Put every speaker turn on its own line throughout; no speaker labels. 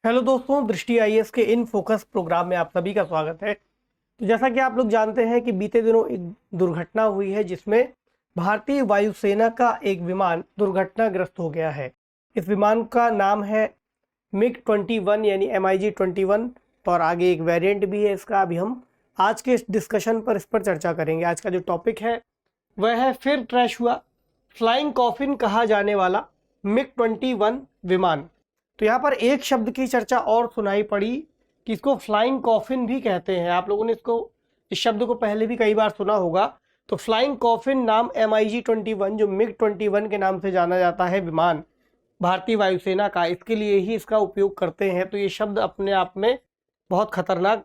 Hello दोस्तों, दृष्टि IAS के इन फोकस प्रोग्राम में आप सभी का स्वागत है। तो जैसा कि आप लोग जानते हैं कि बीते दिनों एक दुर्घटना हुई है जिसमें भारतीय वायुसेना का एक विमान दुर्घटनाग्रस्त हो गया है। इस विमान का नाम है MiG-21 यानी MiG-21 और आगे एक वेरिएंट भी है इसका। अभी हम आज के इस डिस्कशन पर इस पर चर्चा करेंगे। आज का जो टॉपिक है वह है फिर क्रैश हुआ फ्लाइंग कॉफिन कहा जाने वाला MiG-21 विमान। तो यहाँ पर एक शब्द की चर्चा और सुनाई पड़ी कि इसको फ्लाइंग कॉफिन भी कहते हैं। आप लोगों ने इस शब्द को पहले भी कई बार सुना होगा। तो फ्लाइंग कॉफिन नाम MiG-21 जो MiG-21 के नाम से जाना जाता है विमान भारतीय वायुसेना का, इसके लिए ही इसका उपयोग करते हैं। तो ये शब्द अपने आप में बहुत खतरनाक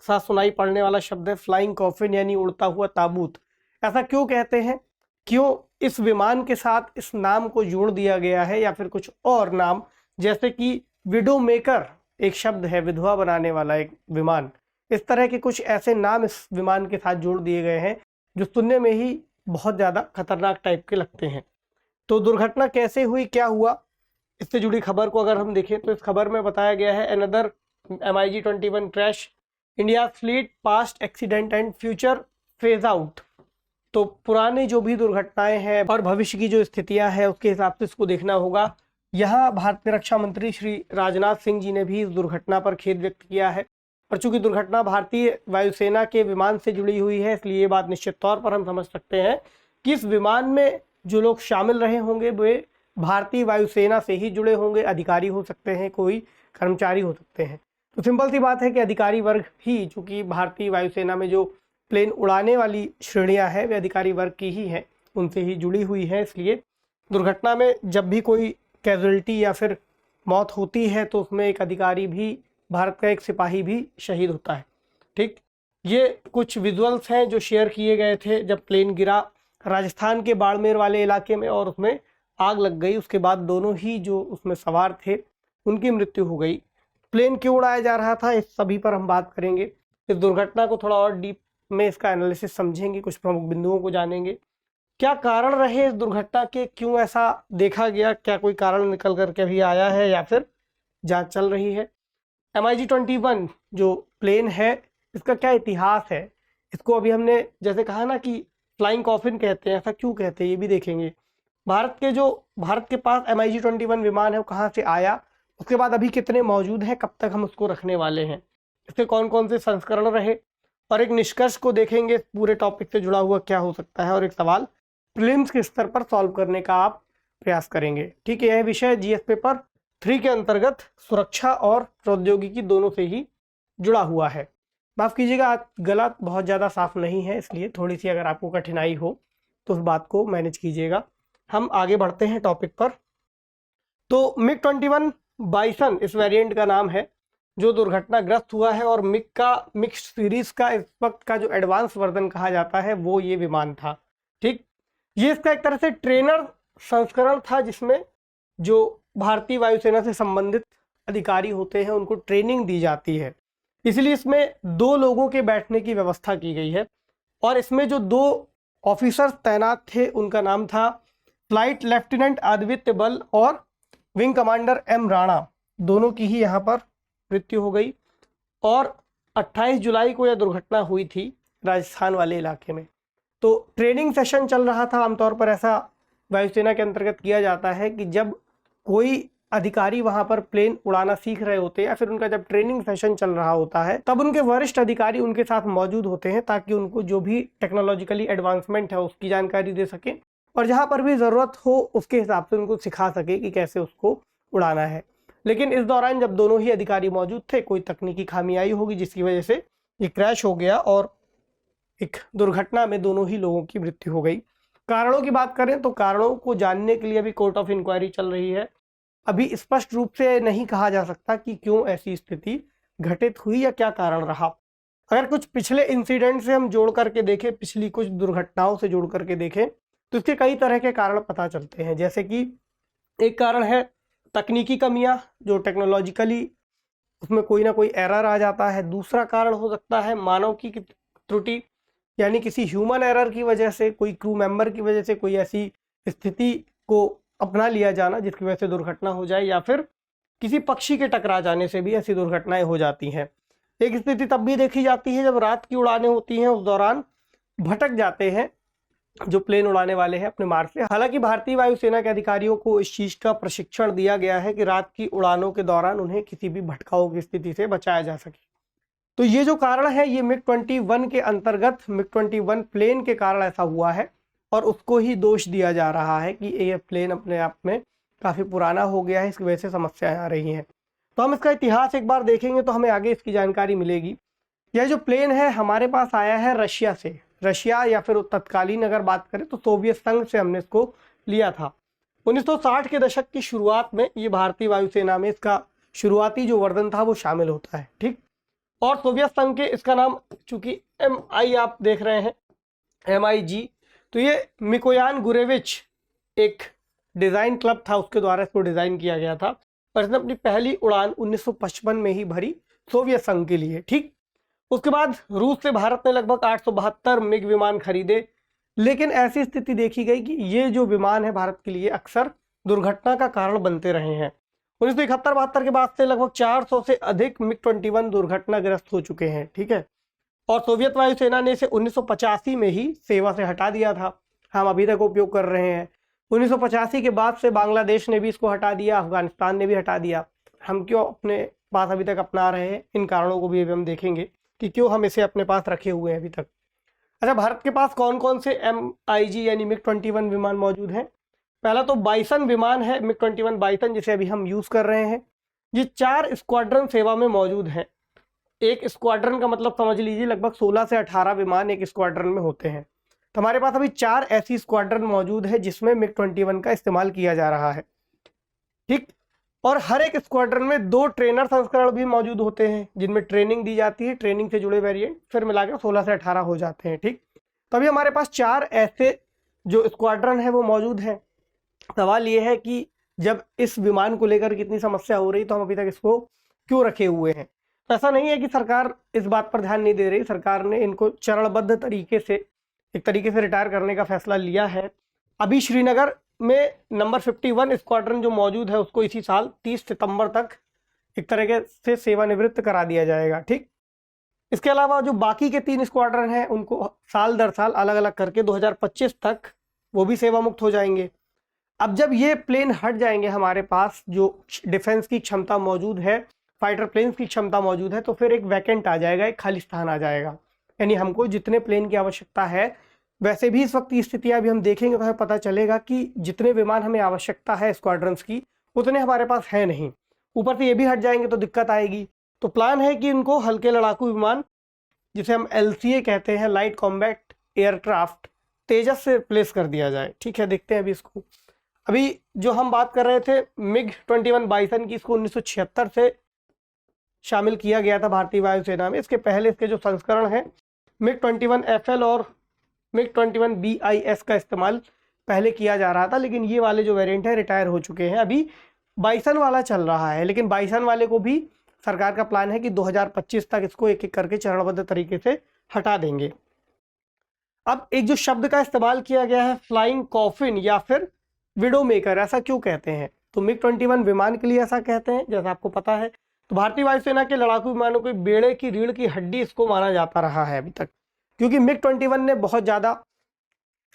सा सुनाई पड़ने वाला शब्द है, फ्लाइंग कॉफिन यानी उड़ता हुआ ताबूत। ऐसा क्यों कहते हैं, क्यों इस विमान के साथ इस नाम को जोड़ दिया गया है, या फिर कुछ और नाम जैसे कि विडो मेकर एक शब्द है, विधवा बनाने वाला एक विमान। इस तरह के कुछ ऐसे नाम इस विमान के साथ जोड़ दिए गए हैं जो सुनने में ही बहुत ज़्यादा खतरनाक टाइप के लगते हैं। तो दुर्घटना कैसे हुई, क्या हुआ, इससे जुड़ी खबर को अगर हम देखें तो इस खबर में बताया गया है another MiG-21 crash, India fleet past accident and future phase out. तो पुराने जो भी दुर्घटनाएं हैं और भविष्य की जो स्थितियां हैं उसके हिसाब से इसको देखना होगा। यहाँ भारतीय रक्षा मंत्री श्री राजनाथ सिंह जी ने भी इस दुर्घटना पर खेद व्यक्त किया है। और चूंकि दुर्घटना भारतीय वायुसेना के विमान से जुड़ी हुई है, इसलिए ये बात निश्चित तौर पर हम समझ सकते हैं कि इस विमान में जो लोग शामिल रहे होंगे वे भारतीय वायुसेना से ही जुड़े होंगे। अधिकारी हो सकते हैं, कोई कर्मचारी हो सकते हैं। तो सिंपल सी बात है कि अधिकारी वर्ग ही, चूँकि भारतीय वायुसेना में जो प्लेन उड़ाने वाली श्रेणियां हैं वे अधिकारी वर्ग की ही हैं, उनसे ही जुड़ी हुई हैं। इसलिए दुर्घटना में जब भी कोई कैजुअलिटी या फिर मौत होती है तो उसमें एक अधिकारी भी, भारत का एक सिपाही भी शहीद होता है। ठीक, ये कुछ विजुअल्स हैं जो शेयर किए गए थे जब प्लेन गिरा राजस्थान के बाड़मेर वाले इलाके में और उसमें आग लग गई। उसके बाद दोनों ही जो उसमें सवार थे उनकी मृत्यु हो गई। प्लेन क्यों उड़ाया जा रहा था, इस सभी पर हम बात करेंगे। इस दुर्घटना को थोड़ा और डीप में इसका एनालिसिस समझेंगे, कुछ प्रमुख बिंदुओं को जानेंगे। क्या कारण रहे इस दुर्घटना के, क्यों ऐसा देखा गया, क्या कोई कारण निकल करके भी आया है या फिर जांच चल रही है। MiG-21 जो प्लेन है इसका क्या इतिहास है, इसको अभी हमने जैसे कहा ना कि फ्लाइंग कॉफिन कहते हैं, ऐसा क्यों कहते हैं ये भी देखेंगे। भारत के पास MiG-21 विमान है वो कहाँ से आया, उसके बाद अभी कितने मौजूद हैं, कब तक हम उसको रखने वाले हैं, इसके कौन कौन से संस्करण रहे, और एक निष्कर्ष को देखेंगे पूरे टॉपिक से जुड़ा हुआ क्या हो सकता है, और एक सवाल प्रीलिम्स के स्तर पर सॉल्व करने का आप प्रयास करेंगे। ठीक है, यह विषय GS पेपर 3 के अंतर्गत सुरक्षा और प्रौद्योगिकी दोनों से ही जुड़ा हुआ है। माफ़ कीजिएगा, आज गला बहुत ज़्यादा साफ नहीं है, इसलिए थोड़ी सी अगर आपको कठिनाई हो तो उस बात को मैनेज कीजिएगा। हम आगे बढ़ते हैं टॉपिक पर। तो MiG-21 बाइसन इस वेरिएंट का नाम है जो दुर्घटनाग्रस्त हुआ है, और मिग सीरीज का इस वक्त का जो एडवांस वर्जन कहा जाता है वो ये विमान था। ठीक, ये इसका एक तरह से ट्रेनर संस्करण था जिसमें जो भारतीय वायुसेना से संबंधित अधिकारी होते हैं उनको ट्रेनिंग दी जाती है। इसलिए इसमें 2 लोगों के बैठने की व्यवस्था की गई है, और इसमें जो 2 ऑफिसर्स तैनात थे उनका नाम था फ्लाइट लेफ्टिनेंट आदित्य बल और विंग कमांडर M राणा। दोनों की ही यहाँ पर मृत्यु हो गई, और 28 जुलाई को यह दुर्घटना हुई थी राजस्थान वाले इलाके में। तो ट्रेनिंग सेशन चल रहा था। आमतौर पर ऐसा वायुसेना के अंतर्गत किया जाता है कि जब कोई अधिकारी वहां पर प्लेन उड़ाना सीख रहे होते हैं या फिर उनका जब ट्रेनिंग सेशन चल रहा होता है तब उनके वरिष्ठ अधिकारी उनके साथ मौजूद होते हैं ताकि उनको जो भी टेक्नोलॉजिकली एडवांसमेंट है उसकी जानकारी दे सकें, और जहां पर भी ज़रूरत हो उसके हिसाब से उनको सिखा सके कि कैसे उसको उड़ाना है। लेकिन इस दौरान जब दोनों ही अधिकारी मौजूद थे, कोई तकनीकी खामी आई होगी जिसकी वजह से ये क्रैश हो गया और एक दुर्घटना में दोनों ही लोगों की मृत्यु हो गई। कारणों की बात करें तो कारणों को जानने के लिए अभी कोर्ट ऑफ इंक्वायरी चल रही है। अभी स्पष्ट रूप से नहीं कहा जा सकता कि क्यों ऐसी स्थिति घटित हुई या क्या कारण रहा। अगर कुछ पिछले इंसिडेंट से हम जोड़ करके देखें, पिछली कुछ दुर्घटनाओं से जोड़ करके देखें तो इसके कई तरह के कारण पता चलते हैं। जैसे कि एक कारण है तकनीकी कमियां, जो टेक्नोलॉजिकली उसमें कोई ना कोई एरर आ जाता है। दूसरा कारण हो सकता है मानव की त्रुटि, यानी किसी ह्यूमन एरर की वजह से, कोई क्रू मेंबर की वजह से कोई ऐसी स्थिति को अपना लिया जाना जिसकी वजह से दुर्घटना हो जाए। या फिर किसी पक्षी के टकरा जाने से भी ऐसी दुर्घटनाएं हो जाती हैं। एक स्थिति तब भी देखी जाती है जब रात की उड़ानें होती हैं, उस दौरान भटक जाते हैं जो प्लेन उड़ाने वाले हैं अपने मार्ग से। हालांकि भारतीय वायुसेना के अधिकारियों को इस चीज का प्रशिक्षण दिया गया है कि रात की उड़ानों के दौरान उन्हें किसी भी भटकाऊ की स्थिति से बचाया जा सके। तो ये जो कारण है ये MiG-21 के अंतर्गत MiG-21 प्लेन के कारण ऐसा हुआ है और उसको ही दोष दिया जा रहा है कि ये प्लेन अपने आप में काफ़ी पुराना हो गया है, इसकी वजह से समस्याएं आ रही हैं। तो हम इसका इतिहास एक बार देखेंगे तो हमें आगे इसकी जानकारी मिलेगी। यह जो प्लेन है हमारे पास आया है रशिया से। रशिया या फिर तत्कालीन अगर बात करें तो सोवियत संघ से हमने इसको लिया था। 1960 के दशक की शुरुआत में ये भारतीय वायुसेना में इसका शुरुआती जो वर्जन था वो शामिल होता है, ठीक। और सोवियत संघ के इसका नाम चूंकि MI आप देख रहे हैं, MIG, तो ये मिकोयान गुरेविच एक डिज़ाइन क्लब था, उसके द्वारा इसको डिज़ाइन किया गया था और इसने अपनी पहली उड़ान 1955 में ही भरी सोवियत संघ के लिए, ठीक। उसके बाद रूस से भारत ने लगभग 872 मिग विमान खरीदे, लेकिन ऐसी स्थिति देखी गई कि ये जो विमान है भारत के लिए अक्सर दुर्घटना का कारण बनते रहे हैं। 1971-72 के बाद से लगभग 400 से अधिक MiG-21 दुर्घटनाग्रस्त हो चुके हैं, ठीक है। और सोवियत वायुसेना ने इसे 1985 में ही सेवा से हटा दिया था। हम अभी तक उपयोग कर रहे हैं। 1985 के बाद से बांग्लादेश ने भी इसको हटा दिया, अफगानिस्तान ने भी हटा दिया। हम क्यों अपने पास अभी तक अपना रहे हैं, इन कारणों को भी हम देखेंगे कि क्यों हम इसे अपने पास रखे हुए हैं अभी तक। अच्छा, भारत के पास कौन कौन से MIG यानी MiG-21 विमान मौजूद हैं? पहला तो बाइसन विमान है, MiG-21 बाइसन, जिसे अभी हम यूज़ कर रहे हैं। ये 4 स्क्वाड्रन सेवा में मौजूद हैं। एक स्क्वाड्रन का मतलब समझ लीजिए लगभग 16 से 18 विमान एक स्क्वाड्रन में होते हैं। तो हमारे पास अभी 4 ऐसी स्क्वाड्रन मौजूद है जिसमें MiG-21 का इस्तेमाल किया जा रहा है, ठीक। और हर एक स्क्वाड्रन में 2 ट्रेनर संस्करण भी मौजूद होते हैं जिनमें ट्रेनिंग दी जाती है, ट्रेनिंग से जुड़े वेरिएंट फिर मिलाकर 16 से 18 हो जाते हैं, ठीक। तभी हमारे पास 4 ऐसे जो स्क्वाड्रन है वो मौजूद हैं। सवाल ये है कि जब इस विमान को लेकर कितनी समस्या हो रही तो हम अभी तक इसको क्यों रखे हुए हैं? तो ऐसा नहीं है कि सरकार इस बात पर ध्यान नहीं दे रही, सरकार ने इनको चरणबद्ध तरीके से रिटायर करने का फैसला लिया है। अभी श्रीनगर में नंबर 51 स्क्वाड्रन जो मौजूद है उसको इसी साल 30 सितंबर तक एक तरीके से सेवानिवृत्त करा दिया जाएगा, ठीक। इसके अलावा जो बाकी के 3 स्क्वाड्रन हैं उनको साल दर साल अलग अलग करके 2025 तक वो भी सेवा मुक्त हो जाएंगे। अब जब ये प्लेन हट जाएंगे, हमारे पास जो डिफेंस की क्षमता मौजूद है, फाइटर प्लेन्स की क्षमता मौजूद है, तो फिर एक वैकेंट आ जाएगा, एक खाली स्थान आ जाएगा। यानी हमको जितने प्लेन की आवश्यकता है, वैसे भी इस वक्त की स्थितियाँ अभी हम देखेंगे तो हमें पता चलेगा कि जितने विमान हमें आवश्यकता है स्क्वाड्रन्स की उतने हमारे पास है नहीं। ऊपर से ये भी हट जाएंगे तो दिक्कत आएगी। तो प्लान है कि इनको हल्के लड़ाकू विमान, जिसे हम LCA कहते हैं, लाइट कॉम्बैट एयरक्राफ्ट, तेजस से रिप्लेस कर दिया जाए, ठीक है। देखते हैं अभी इसको। अभी जो हम बात कर रहे थे MiG-21 बाइसन की, इसको 1976 से शामिल किया गया था भारतीय वायुसेना में। इसके पहले इसके जो संस्करण हैं MiG-21 FL और MiG-21 BIS का इस्तेमाल पहले किया जा रहा था, लेकिन ये वाले जो वेरिएंट है रिटायर हो चुके हैं। अभी बाइसन वाला चल रहा है, लेकिन बाइसन वाले को भी सरकार का प्लान है कि 2025 तक इसको एक एक करके चरणबद्ध तरीके से हटा देंगे। अब एक जो शब्द का इस्तेमाल किया गया है फ्लाइंग कॉफिन या फिर विडो मेकर, ऐसा क्यों कहते हैं? तो MiG-21 विमान के लिए ऐसा कहते हैं, जैसा आपको पता है। तो भारतीय वायुसेना के लड़ाकू विमानों के बेड़े की रीढ़ की हड्डी इसको माना जाता रहा है अभी तक, क्योंकि MiG-21 ने बहुत ज़्यादा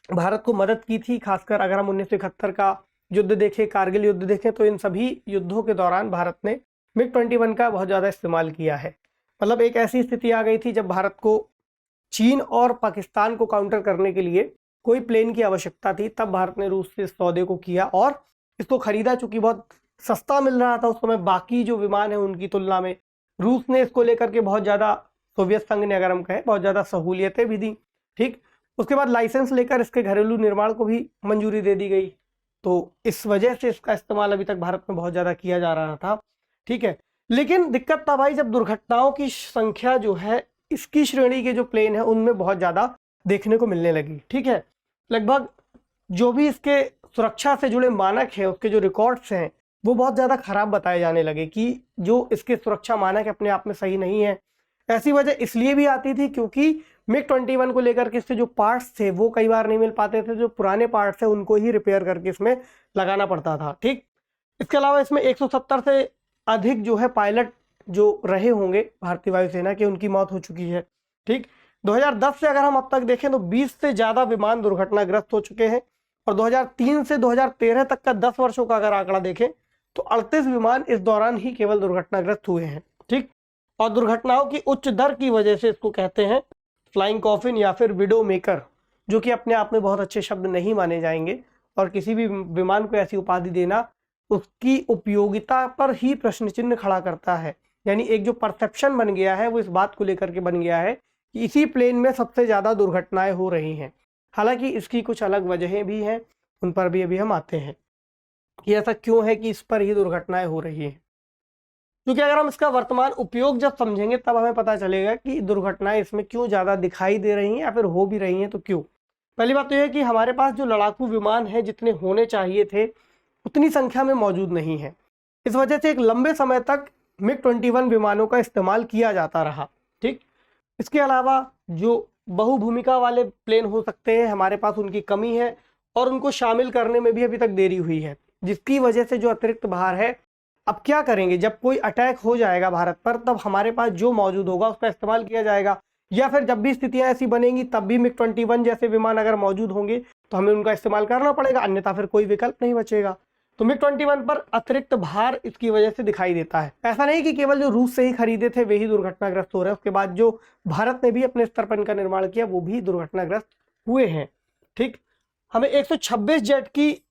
भारत को मदद की थी। खासकर अगर हम 1971 का युद्ध देखें, कारगिल युद्ध देखें, तो इन सभी युद्धों के दौरान भारत ने MiG-21 का बहुत ज़्यादा इस्तेमाल किया है। मतलब एक ऐसी स्थिति आ गई थी जब भारत को चीन और पाकिस्तान को काउंटर करने के लिए कोई प्लेन की आवश्यकता थी, तब भारत ने रूस से इस सौदे को किया और इसको खरीदा। चूंकि बहुत सस्ता मिल रहा था उस समय बाकी जो विमान है उनकी तुलना में, रूस ने इसको लेकर के बहुत ज़्यादा, सोवियत संघ ने अगर हम कहें, बहुत ज़्यादा सहूलियतें भी दी, ठीक। उसके बाद लाइसेंस लेकर इसके घरेलू निर्माण को भी मंजूरी दे दी गई। तो इस वजह से इसका इस्तेमाल अभी तक भारत में बहुत ज़्यादा किया जा रहा था, ठीक है। लेकिन दिक्कत था भाई, जब दुर्घटनाओं की संख्या जो है इसकी श्रेणी के जो प्लेन है उनमें बहुत ज़्यादा देखने को मिलने लगी, ठीक है। लगभग जो भी इसके सुरक्षा से जुड़े मानक हैं, उसके जो रिकॉर्ड्स हैं, वो बहुत ज़्यादा ख़राब बताए जाने लगे कि जो इसके सुरक्षा मानक अपने आप में सही नहीं है। ऐसी वजह इसलिए भी आती थी क्योंकि MiG-21 को लेकर के इससे जो पार्ट्स थे वो कई बार नहीं मिल पाते थे। जो पुराने पार्ट्स हैं उनको ही रिपेयर करके इसमें लगाना पड़ता था, ठीक। इसके अलावा इसमें 170 से अधिक जो है पायलट जो रहे होंगे भारतीय वायुसेना के, उनकी मौत हो चुकी है। ठीक, 2010 से अगर हम अब तक देखें तो 20 से ज़्यादा विमान दुर्घटनाग्रस्त हो चुके हैं, और 2003 से 2013 तक का 10 वर्षों का अगर आंकड़ा देखें तो 38 विमान इस दौरान ही केवल दुर्घटनाग्रस्त हुए हैं। ठीक, और दुर्घटनाओं की उच्च दर की वजह से इसको कहते हैं फ्लाइंग कॉफिन या फिर विडो मेकर, जो कि अपने आप में बहुत अच्छे शब्द नहीं माने जाएंगे, और किसी भी विमान को ऐसी उपाधि देना उसकी उपयोगिता पर ही प्रश्न चिन्ह खड़ा करता है। यानी एक जो परसेप्शन बन गया है वो इस बात को लेकर के बन गया है कि इसी प्लेन में सबसे ज़्यादा दुर्घटनाएं हो रही हैं। हालांकि इसकी कुछ अलग वजहें भी हैं, उन पर भी अभी हम आते हैं कि ऐसा क्यों है कि इस पर ही दुर्घटनाएं हो रही हैं। क्योंकि अगर हम इसका वर्तमान उपयोग जब समझेंगे तब हमें पता चलेगा कि दुर्घटनाएं इसमें क्यों ज़्यादा दिखाई दे रही हैं या फिर हो भी रही हैं तो क्यों। पहली बात तो यह है कि हमारे पास जो लड़ाकू विमान हैं जितने होने चाहिए थे उतनी संख्या में मौजूद नहीं है। इस वजह से एक लंबे समय तक MiG-21 विमानों का इस्तेमाल किया जाता रहा। ठीक, इसके अलावा जो बहुभूमिका वाले प्लेन हो सकते हैं हमारे पास, उनकी कमी है और उनको शामिल करने में भी अभी तक देरी हुई है, जिसकी वजह से जो अतिरिक्त भार है, अब क्या करेंगे जब कोई अटैक हो जाएगा भारत पर, तब हमारे पास जो मौजूद होगा उसका इस्तेमाल किया जाएगा, या फिर जब भी स्थितियां ऐसी बनेंगी तब भी MiG-21 जैसे विमान अगर मौजूद होंगे तो हमें उनका इस्तेमाल करना पड़ेगा, अन्यथा फिर कोई विकल्प नहीं बचेगा। तो MiG-21 पर अतिरिक्त भार इसकी वजह से दिखाई देता है। ऐसा नहीं कि केवल जो रूस से ही खरीदे थे वे ही दुर्घटनाग्रस्त हो रहे हैं, उसके बाद जो भारत ने भी अपने स्तर पर इनका निर्माण किया वो भी दुर्घटनाग्रस्त हुए हैं। ठीक, हमें 126 जेट की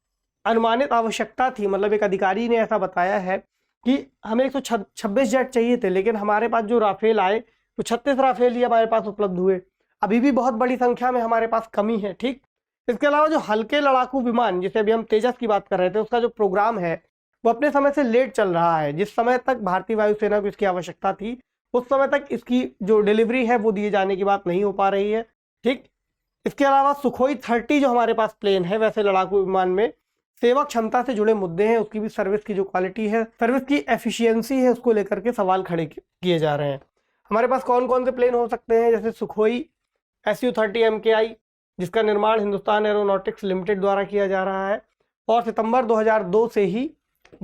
अनुमानित आवश्यकता थी, मतलब एक अधिकारी ने ऐसा बताया है कि हमें 126 जेट चाहिए थे, लेकिन हमारे पास जो राफेल आए तो 36 राफेल ही हमारे पास उपलब्ध हुए। अभी भी बहुत बड़ी संख्या में हमारे पास कमी है। ठीक, इसके अलावा जो हल्के लड़ाकू विमान, जैसे अभी हम तेजस की बात कर रहे थे, उसका जो प्रोग्राम है वो अपने समय से लेट चल रहा है। जिस समय तक भारतीय वायुसेना को इसकी आवश्यकता थी उस समय तक इसकी जो डिलीवरी है वो दिए जाने की बात नहीं हो पा रही है। ठीक, इसके अलावा सुखोई 30 जो हमारे पास प्लेन है, वैसे लड़ाकू विमान में सेवा क्षमता से जुड़े मुद्दे हैं, उसकी भी सर्विस की जो क्वालिटी है, सर्विस की एफिशिएंसी है, उसको लेकर के सवाल खड़े किए जा रहे हैं। हमारे पास कौन कौन से प्लेन हो सकते हैं, जैसे सुखोई Su-30 MKI, जिसका निर्माण हिंदुस्तान एरोनॉटिक्स लिमिटेड द्वारा किया जा रहा है, और सितंबर 2002 से ही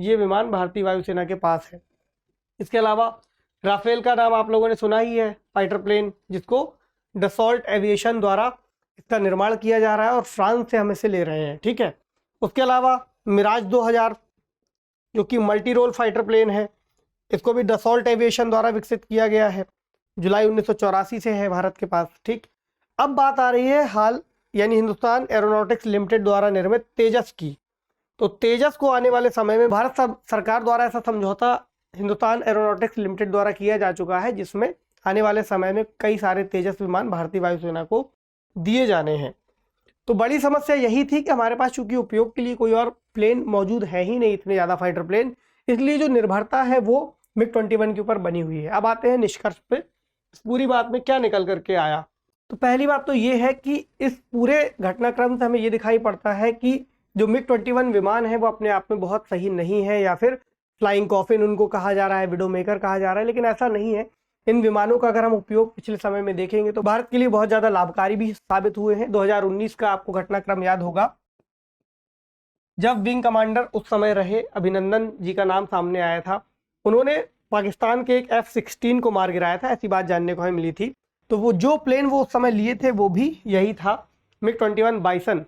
ये विमान भारतीय वायुसेना के पास है। इसके अलावा राफेल का नाम आप लोगों ने सुना ही है, फाइटर प्लेन, जिसको डसॉल्ट एविएशन द्वारा इसका निर्माण किया जा रहा है और फ्रांस से हम इसे ले रहे हैं। ठीक है, उसके अलावा मिराज 2000 जो कि मल्टी रोल फाइटर प्लेन है, इसको भी डसॉल्ट एविएशन द्वारा विकसित किया गया है, जुलाई 1984 से है भारत के पास। ठीक, अब बात आ रही है हाल यानी हिंदुस्तान एरोनॉटिक्स लिमिटेड द्वारा निर्मित तेजस की। तो तेजस को आने वाले समय में भारत सरकार द्वारा ऐसा समझौता हिंदुस्तान एरोनॉटिक्स लिमिटेड द्वारा किया जा चुका है, जिसमें आने वाले समय में कई सारे तेजस विमान भारतीय वायुसेना को दिए जाने हैं। तो बड़ी समस्या यही थी कि हमारे पास चूंकि उपयोग के लिए कोई और प्लेन मौजूद है ही नहीं, इतने ज़्यादा फाइटर प्लेन, इसलिए जो निर्भरता है वो MiG-21 के ऊपर बनी हुई है। अब आते हैं निष्कर्ष पे, इस पूरी बात में क्या निकल करके आया। तो पहली बात तो ये है कि इस पूरे घटनाक्रम से हमें ये दिखाई पड़ता है कि जो MiG-21 विमान है वो अपने आप में बहुत सही नहीं है, या फिर फ्लाइंग कॉफिन उनको कहा जा रहा है, विडो मेकर कहा जा रहा है, लेकिन ऐसा नहीं है। इन विमानों का अगर हम उपयोग पिछले समय में देखेंगे तो भारत के लिए बहुत ज़्यादा लाभकारी भी साबित हुए हैं। 2019 का आपको घटनाक्रम याद होगा, जब विंग कमांडर उस समय रहे अभिनंदन जी का नाम सामने आया था, उन्होंने पाकिस्तान के एक F-16 को मार गिराया था, ऐसी बात जानने को हमें मिली थी। तो वो जो प्लेन वो उस समय लिए थे वो भी यही था, MiG-21 बाइसन।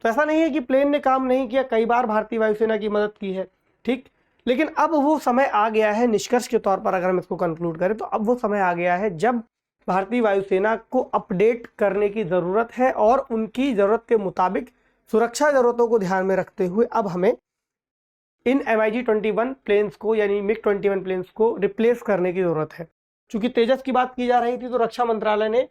तो ऐसा नहीं है कि प्लेन ने काम नहीं किया, कई बार भारतीय वायुसेना की मदद की है। ठीक, लेकिन अब वो समय आ गया है, निष्कर्ष के तौर पर अगर हम इसको कंक्लूड करें तो अब वो समय आ गया है जब भारतीय वायुसेना को अपडेट करने की ज़रूरत है, और उनकी ज़रूरत के मुताबिक सुरक्षा ज़रूरतों को ध्यान में रखते हुए अब हमें इन MiG-21 प्लेन्स को यानी MiG-21 प्लेन्स को रिप्लेस करने की ज़रूरत है। चूँकि तेजस की बात की जा रही थी तो रक्षा मंत्रालय ने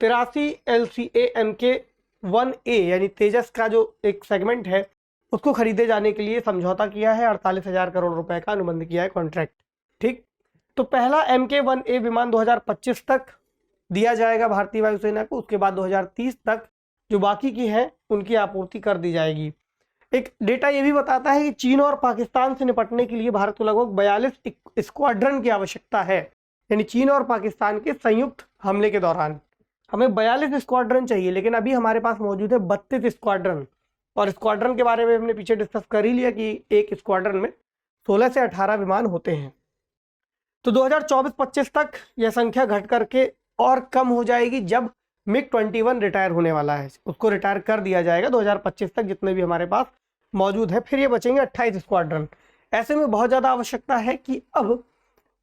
83 LCA Mk-1A यानी तेजस का जो एक सेगमेंट है उसको खरीदे जाने के लिए समझौता किया है, 48,000 करोड़ रुपए का अनुबंध किया है, कॉन्ट्रैक्ट। ठीक, तो पहला Mk-1A विमान 2025 तक दिया जाएगा भारतीय वायुसेना को, उसके बाद 2030 तक जो बाकी की है उनकी आपूर्ति कर दी जाएगी। एक डेटा ये भी बताता है कि चीन और पाकिस्तान से निपटने के लिए भारत को लगभग 42 स्क्वाड्रन की आवश्यकता है, यानी चीन और पाकिस्तान के संयुक्त हमले के दौरान हमें 42 स्क्वाड्रन चाहिए, लेकिन अभी हमारे पास मौजूद है 32 स्क्वाड्रन। और स्क्वाड्रन के बारे में हमने पीछे डिस्कस कर ही लिया कि एक स्क्वाड्रन में 16 से 18 विमान होते हैं। तो 2024-25 तक यह संख्या घट करके और कम हो जाएगी जब MiG-21 रिटायर होने वाला है, उसको रिटायर कर दिया जाएगा 2025 तक जितने भी हमारे पास मौजूद है। फिर ये बचेंगे 28 स्क्वाड्रन। ऐसे में बहुत ज़्यादा आवश्यकता है कि अब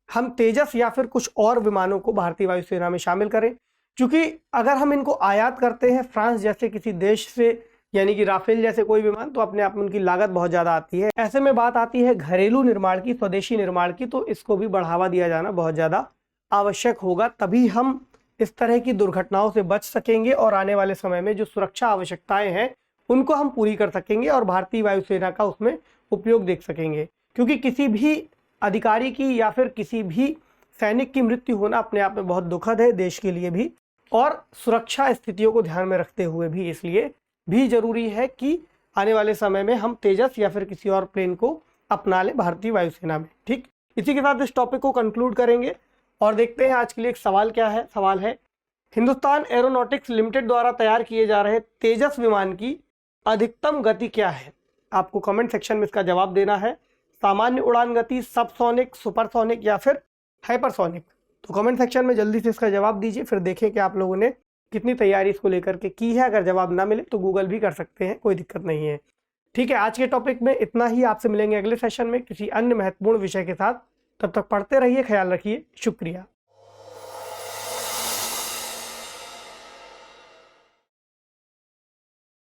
हम तेजस या फिर कुछ और विमानों को भारतीय वायुसेना में शामिल करें, क्योंकि अगर हम इनको आयात करते हैं फ्रांस जैसे किसी देश से, यानी कि राफेल जैसे कोई विमान, तो अपने आप में उनकी लागत बहुत ज़्यादा आती है। ऐसे में बात आती है घरेलू निर्माण की, स्वदेशी निर्माण की, तो इसको भी बढ़ावा दिया जाना बहुत ज़्यादा आवश्यक होगा। तभी हम इस तरह की दुर्घटनाओं से बच सकेंगे और आने वाले समय में जो सुरक्षा आवश्यकताएं हैं उनको हम पूरी कर सकेंगे और भारतीय वायुसेना का उसमें उपयोग देख सकेंगे। क्योंकि किसी भी अधिकारी की या फिर किसी भी सैनिक की मृत्यु होना अपने आप में बहुत दुखद है, देश के लिए भी और सुरक्षा स्थितियों को ध्यान में रखते हुए भी। इसलिए भी जरूरी है कि आने वाले समय में हम तेजस या फिर किसी और प्लेन को अपना लें भारतीय वायुसेना में। ठीक, इसी के साथ इस टॉपिक को कंक्लूड करेंगे और देखते हैं आज के लिए एक सवाल क्या है। सवाल है, हिंदुस्तान एरोनॉटिक्स लिमिटेड द्वारा तैयार किए जा रहे तेजस विमान की अधिकतम गति क्या है? आपको कमेंट सेक्शन में इसका जवाब देना है। सामान्य उड़ान गति, सबसोनिक, सुपरसोनिक या फिर हाइपरसोनिक? तो कमेंट सेक्शन में जल्दी से इसका जवाब दीजिए, फिर देखें कि आप लोगों ने कितनी तैयारी इसको लेकर के की है। अगर जवाब ना मिले तो गूगल भी कर सकते हैं, कोई दिक्कत नहीं है। ठीक है, आज के टॉपिक में इतना ही। आपसे मिलेंगे अगले सेशन में किसी अन्य महत्वपूर्ण विषय के साथ। तब तक पढ़ते रहिए, ख्याल रखिए, शुक्रिया।